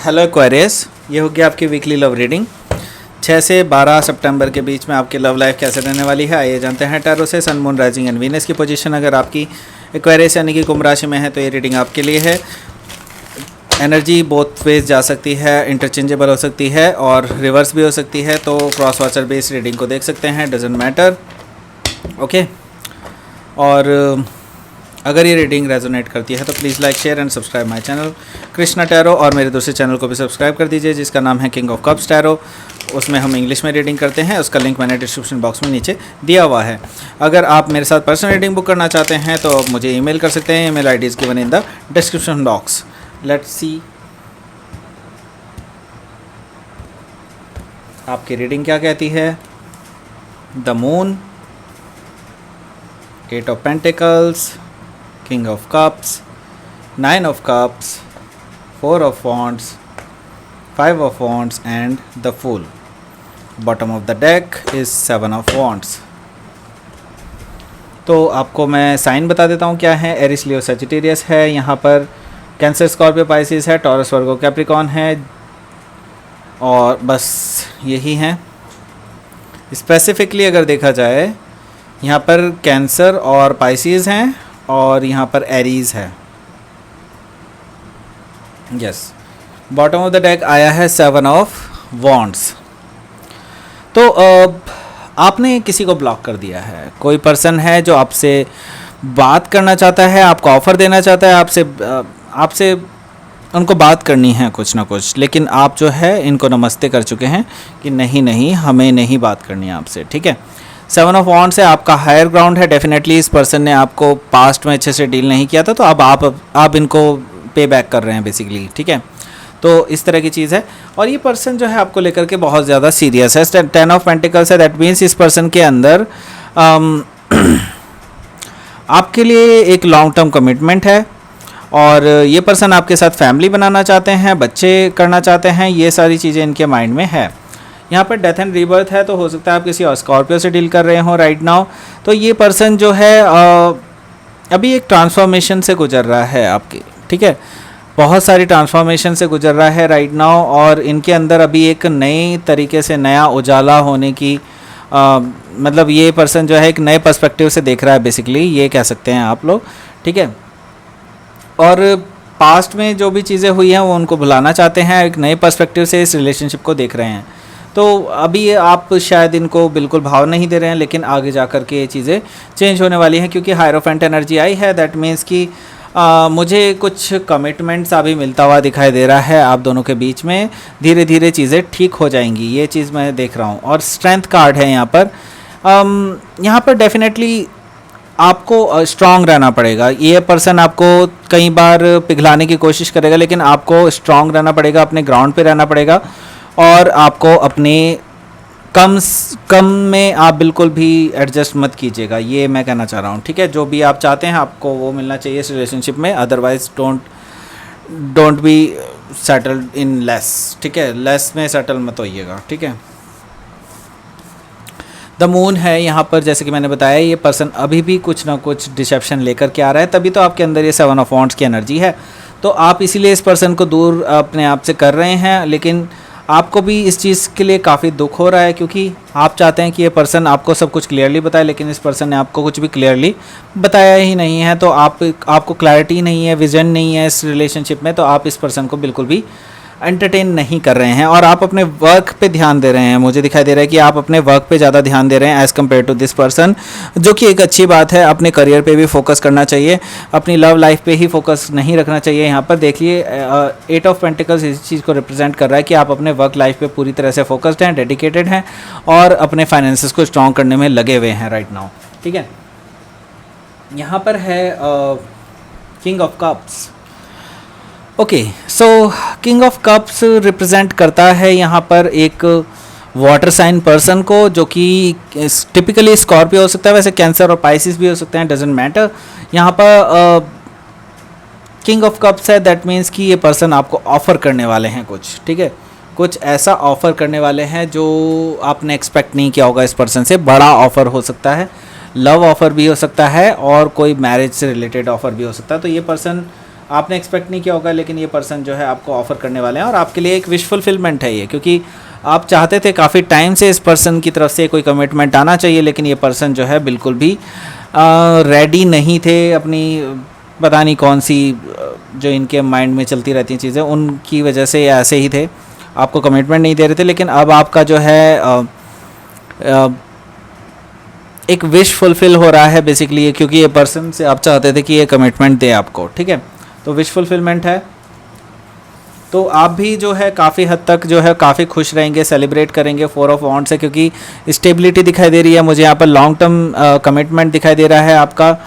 Hello Aquarius, ये होगी आपकी वीकली लव रीडिंग 6 से 12 सितंबर के बीच में आपकी लव लाइफ कैसे रहने वाली है। आइए जानते हैं टैरो से सन, मून, राइजिंग एंड वीनस की पोजीशन अगर आपकी एक्वेरियस यानी कि कुंभ राशि में है तो ये रीडिंग आपके लिए है। एनर्जी बोथ वेज जा सकती है, इंटरचेंजेबल हो सकती है और रिवर्स भी हो सकती है, तो क्रॉस वॉचर बेस्ड रीडिंग को देख सकते हैं, डजेंट मैटर। ओके, और अगर ये रीडिंग रेजोनेट करती है तो please like, share and subscribe my channel Krishna tarot, और मेरे दूसरे चैनल को भी सब्सक्राइब कर दीजिए जिसका नाम है किंग ऑफ कप्स टैरो। उसमें हम इंग्लिश में रीडिंग करते हैं, उसका लिंक मैंने डिस्क्रिप्शन बॉक्स में नीचे दिया हुआ है। अगर आप मेरे साथ पर्सनल रीडिंग बुक करना चाहते हैं तो आप मुझे ईमेल कर सकते हैं। Email ID is given in the description box. Let's see आपकी रीडिंग क्या कहती है। The moon, 8 of pentacles, King of Cups, 9 of Cups, 4 of Wands, 5 of Wands and the Fool. Bottom of the deck is 7 of Wands. तो आपको मैं sign बता देता हूँ क्या है। एरिस, लियो, सजिटेरियस है यहाँ पर, कैंसर, स्कॉर्पियो, पाइसिस है, टॉरस, वर्गो, कैप्रिकॉन है, और बस यही हैं। स्पेसिफिकली अगर देखा जाए यहाँ पर कैंसर और पाइसिस हैं और यहाँ पर एरीज है। Yes, bottom of the deck आया है 7 ऑफ वॉन्ड्स। तो आपने किसी को ब्लॉक कर दिया है। कोई पर्सन है जो आपसे बात करना चाहता है, आपको ऑफ़र देना चाहता है, आपसे उनको बात करनी है कुछ ना कुछ, लेकिन आप जो है इनको नमस्ते कर चुके हैं कि नहीं हमें नहीं बात करनी है आपसे। ठीक है, 7 ऑफ वॉन्ड्स है, आपका हायर ग्राउंड है। डेफिनेटली इस पर्सन ने आपको पास्ट में अच्छे से डील नहीं किया था, तो अब आप इनको पे बैक कर रहे हैं बेसिकली। ठीक है, तो इस तरह की चीज़ है। और ये पर्सन जो है आपको लेकर के बहुत ज़्यादा सीरियस है। 10 ऑफ पेंटिकल्स है, दैट मीन्स इस पर्सन के अंदर आपके लिए एक लॉन्ग टर्म कमिटमेंट है और ये पर्सन आपके साथ फैमिली बनाना चाहते हैं, बच्चे करना चाहते हैं, ये सारी चीज़ें इनके माइंड में है। यहाँ पर डेथ एंड रीबर्थ है, तो हो सकता है आप किसी और स्कॉर्पियो से डील कर रहे हो राइट नाउ। तो ये पर्सन जो है अभी एक ट्रांसफॉर्मेशन से गुजर रहा है आपकी। ठीक है, बहुत सारी ट्रांसफॉर्मेशन से गुजर रहा है राइट नाउ, और इनके अंदर अभी एक नई तरीके से नया उजाला होने की मतलब ये पर्सन जो है एक नए पर्सपेक्टिव से देख रहा है बेसिकली, ये कह सकते हैं आप लोग। ठीक है, और पास्ट में जो भी चीज़ें हुई हैं वो उनको भुलाना चाहते हैं, एक नए पर्सपेक्टिव से इस रिलेशनशिप को देख रहे हैं। तो अभी आप शायद इनको बिल्कुल भाव नहीं दे रहे हैं, लेकिन आगे जा कर के ये चीज़ें चेंज होने वाली हैं क्योंकि हायरोफेंट एनर्जी आई है। दैट मीन्स कि मुझे कुछ कमिटमेंट्स अभी मिलता हुआ दिखाई दे रहा है आप दोनों के बीच में। धीरे धीरे चीज़ें ठीक हो जाएंगी, ये चीज़ मैं देख रहा हूँ। और स्ट्रेंथ कार्ड है यहाँ पर। यहाँ पर डेफिनेटली आपको स्ट्रांग रहना पड़ेगा। ये पर्सन आपको कई बार पिघलाने की कोशिश करेगा, लेकिन आपको स्ट्रांग रहना पड़ेगा, अपने ग्राउंड पे रहना पड़ेगा, और आपको अपने कम में आप बिल्कुल भी एडजस्ट मत कीजिएगा, ये मैं कहना चाह रहा हूँ। ठीक है, जो भी आप चाहते हैं आपको वो मिलना चाहिए इस रिलेशनशिप में, otherwise don't be settled in less. ठीक है, लेस में सेटल मत होइएगा। ठीक है, द मून है यहाँ पर, जैसे कि मैंने बताया ये पर्सन अभी भी कुछ ना कुछ डिसेप्शन लेकर के आ रहा है, तभी तो आपके अंदर ये 7 ऑफ वॉन्ड्स की एनर्जी है। तो आप इसीलिए इस पर्सन को दूर अपने आप से कर रहे हैं, लेकिन आपको भी इस चीज़ के लिए काफ़ी दुख हो रहा है क्योंकि आप चाहते हैं कि ये पर्सन आपको सब कुछ क्लियरली बताए, लेकिन इस पर्सन ने आपको कुछ भी क्लियरली बताया ही नहीं है। तो आपको क्लैरिटी नहीं है, विजन नहीं है इस रिलेशनशिप में, तो आप इस पर्सन को बिल्कुल भी एंटरटेन नहीं कर रहे हैं और आप अपने वर्क पे ध्यान दे रहे हैं। मुझे दिखाई दे रहा है कि आप अपने वर्क पे ज़्यादा ध्यान दे रहे हैं as compare to this person, जो कि एक अच्छी बात है। अपने करियर पे भी फोकस करना चाहिए, अपनी लव लाइफ पे ही फोकस नहीं रखना चाहिए। यहाँ पर देखिए 8 ऑफ पेंटिकल्स इस चीज़ को रिप्रेजेंट कर रहा है कि आप अपने वर्क लाइफ पे पूरी तरह से फोकस्ड हैं, डेडिकेटेड हैं और अपने फाइनेंसेस को स्ट्रॉन्ग करने में लगे हुए हैं राइट नाउ। ठीक है, यहाँ पर है king of cups. Okay, so king of cups represent करता है यहाँ पर एक वाटर साइन पर्सन को, जो कि टिपिकली स्कॉर्पियो हो सकता है, वैसे कैंसर और पाइसिस भी हो सकते हैं, डजेंट मैटर। यहाँ पर किंग ऑफ कप्स है, दैट मीन्स कि ये पर्सन आपको ऑफ़र करने वाले हैं कुछ। ठीक है, कुछ ऐसा ऑफ़र करने वाले हैं जो आपने एक्सपेक्ट नहीं किया होगा इस पर्सन से। बड़ा ऑफ़र हो सकता है, लव ऑफ़र भी हो सकता है और कोई मैरिज से रिलेटेड ऑफ़र भी हो सकता है। तो ये पर्सन आपने एक्सपेक्ट नहीं किया होगा, लेकिन ये पर्सन जो है आपको ऑफ़र करने वाले हैं और आपके लिए एक विश फुलफिलमेंट है ये, क्योंकि आप चाहते थे काफ़ी टाइम से इस पर्सन की तरफ से कोई कमिटमेंट आना चाहिए, लेकिन ये पर्सन जो है बिल्कुल भी रेडी नहीं थे। अपनी पता नहीं कौन सी जो इनके माइंड में चलती रहती हैं चीज़ें, उनकी वजह से या ऐसे ही थे, आपको कमिटमेंट नहीं दे रहे थे। लेकिन अब आपका जो है एक विश फुलफ़िल हो रहा है बेसिकली, क्योंकि ये पर्सन से आप चाहते थे कि ये कमिटमेंट दे आपको, ठीक है। तो विश फुलफिलमेंट है, तो आप भी जो है काफ़ी हद तक जो है काफ़ी खुश रहेंगे, सेलिब्रेट करेंगे 4 ऑफ वॉन्ड्स से, क्योंकि स्टेबिलिटी दिखाई दे रही है मुझे यहाँ पर, लॉन्ग टर्म कमिटमेंट दिखाई दे रहा है आपका।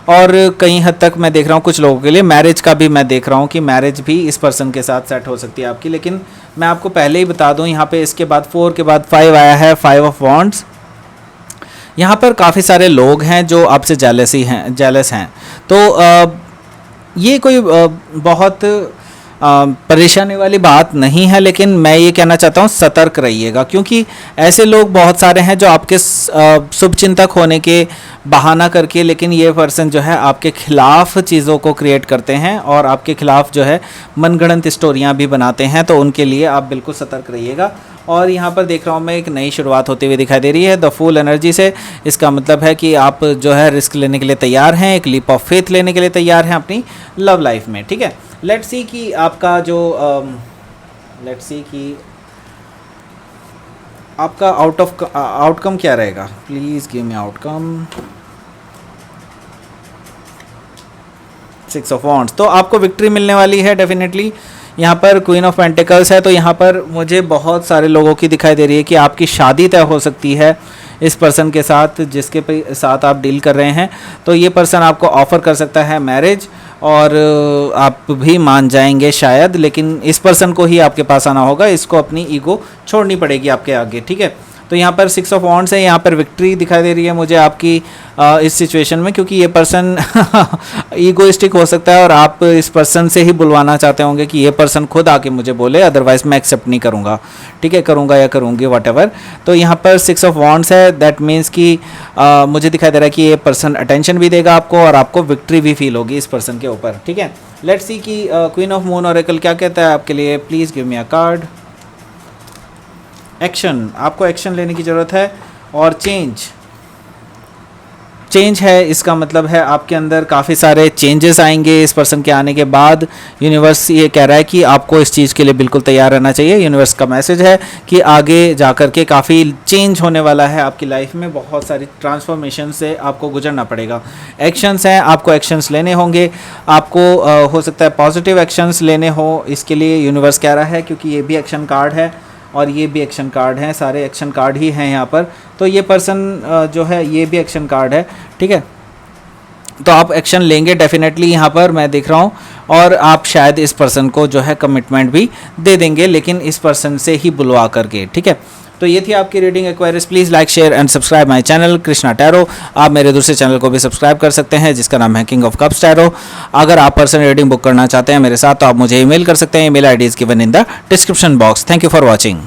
और कई हद तक मैं देख रहा हूँ कुछ लोगों के लिए मैरिज का भी मैं देख रहा हूँ कि मैरिज भी इस पर्सन के साथ सेट हो सकती है आपकी। लेकिन मैं आपको पहले ही बता दूँ, यहाँ पे इसके बाद 4 के बाद 5 आया है, 5 ऑफ वॉन्ड्स। यहाँ पर काफ़ी सारे लोग हैं जो आपसे जेलस हैं। तो ये कोई बहुत परेशानी वाली बात नहीं है, लेकिन मैं ये कहना चाहता हूँ सतर्क रहिएगा, क्योंकि ऐसे लोग बहुत सारे हैं जो आपके शुभचिंतक होने के बहाना करके, लेकिन ये पर्सन जो है आपके खिलाफ चीज़ों को क्रिएट करते हैं और आपके खिलाफ जो है मनगढ़ंत स्टोरियाँ भी बनाते हैं। तो उनके लिए आप बिल्कुल सतर्क रहिएगा। और यहाँ पर देख रहा हूँ मैं एक नई शुरुआत होती हुई दिखाई दे रही है द फूल एनर्जी से। इसका मतलब है कि आप जो है रिस्क लेने के लिए तैयार हैं, एक लीप ऑफ फेथ लेने के लिए तैयार हैं अपनी लव लाइफ में, ठीक है। लेट्स सी कि आपका जो आपका आउटकम क्या रहेगा। Please give me outcome. 6 of wands, तो आपको विक्ट्री मिलने वाली है डेफिनेटली। यहाँ पर क्वीन ऑफ पेंटिकल्स है, तो यहाँ पर मुझे बहुत सारे लोगों की दिखाई दे रही है कि आपकी शादी तय हो सकती है इस पर्सन के साथ जिसके साथ आप डील कर रहे हैं। तो ये पर्सन आपको ऑफ़र कर सकता है मैरिज, और आप भी मान जाएंगे शायद, लेकिन इस पर्सन को ही आपके पास आना होगा, इसको अपनी ईगो छोड़नी पड़ेगी आपके आगे, ठीक है। तो यहाँ पर 6 ऑफ वॉन्ड्स है, यहाँ पर विक्ट्री दिखाई दे रही है मुझे आपकी इस सिचुएशन में, क्योंकि ये पर्सन ईगोइस्टिक हो सकता है और आप इस पर्सन से ही बुलवाना चाहते होंगे कि ये पर्सन खुद आके मुझे बोले, अदरवाइज मैं एक्सेप्ट नहीं करूँगा, ठीक है, करूँगा या करूँगी वॉटेवर। तो यहाँ पर 6 ऑफ वॉन्ड्स है, दैट मीन्स कि मुझे दिखाई दे रहा है कि ये पर्सन अटेंशन भी देगा आपको और आपको विक्ट्री भी फील होगी इस पर्सन के ऊपर, ठीक है। लेट्स सी कि क्वीन ऑफ मून ऑरेकल क्या कहता है आपके लिए। Please give me a card. Action, आपको एक्शन लेने की ज़रूरत है। और चेंज है, इसका मतलब है आपके अंदर काफ़ी सारे चेंजेस आएंगे इस पर्सन के आने के बाद। यूनिवर्स ये कह रहा है कि आपको इस चीज़ के लिए बिल्कुल तैयार रहना चाहिए। यूनिवर्स का मैसेज है कि आगे जाकर के काफ़ी चेंज होने वाला है आपकी लाइफ में, बहुत सारी ट्रांसफॉर्मेशन से आपको गुजरना पड़ेगा। एक्शंस हैं, आपको एक्शंस लेने होंगे, आपको हो सकता है पॉजिटिव एक्शंस लेने हो, इसके लिए यूनिवर्स कह रहा है, क्योंकि ये भी एक्शन कार्ड है और ये भी एक्शन कार्ड हैं, सारे एक्शन कार्ड ही हैं यहाँ पर। तो ये पर्सन जो है ये भी एक्शन कार्ड है, ठीक है। तो आप एक्शन लेंगे डेफिनेटली यहाँ पर मैं देख रहा हूँ, और आप शायद इस पर्सन को जो है कमिटमेंट भी दे देंगे, लेकिन इस पर्सन से ही बुलवा करके, ठीक है। तो ये थी आपकी reading Aquarius. Please like share and subscribe my channel Krishna tarot. आप मेरे दूसरे चैनल को भी सब्सक्राइब कर सकते हैं जिसका नाम है किंग ऑफ कप्स टैरो। अगर आप पर्सनल रीडिंग बुक करना चाहते हैं मेरे साथ तो आप मुझे ईमेल कर सकते हैं। Email ID is given in the description box. Thank you for watching.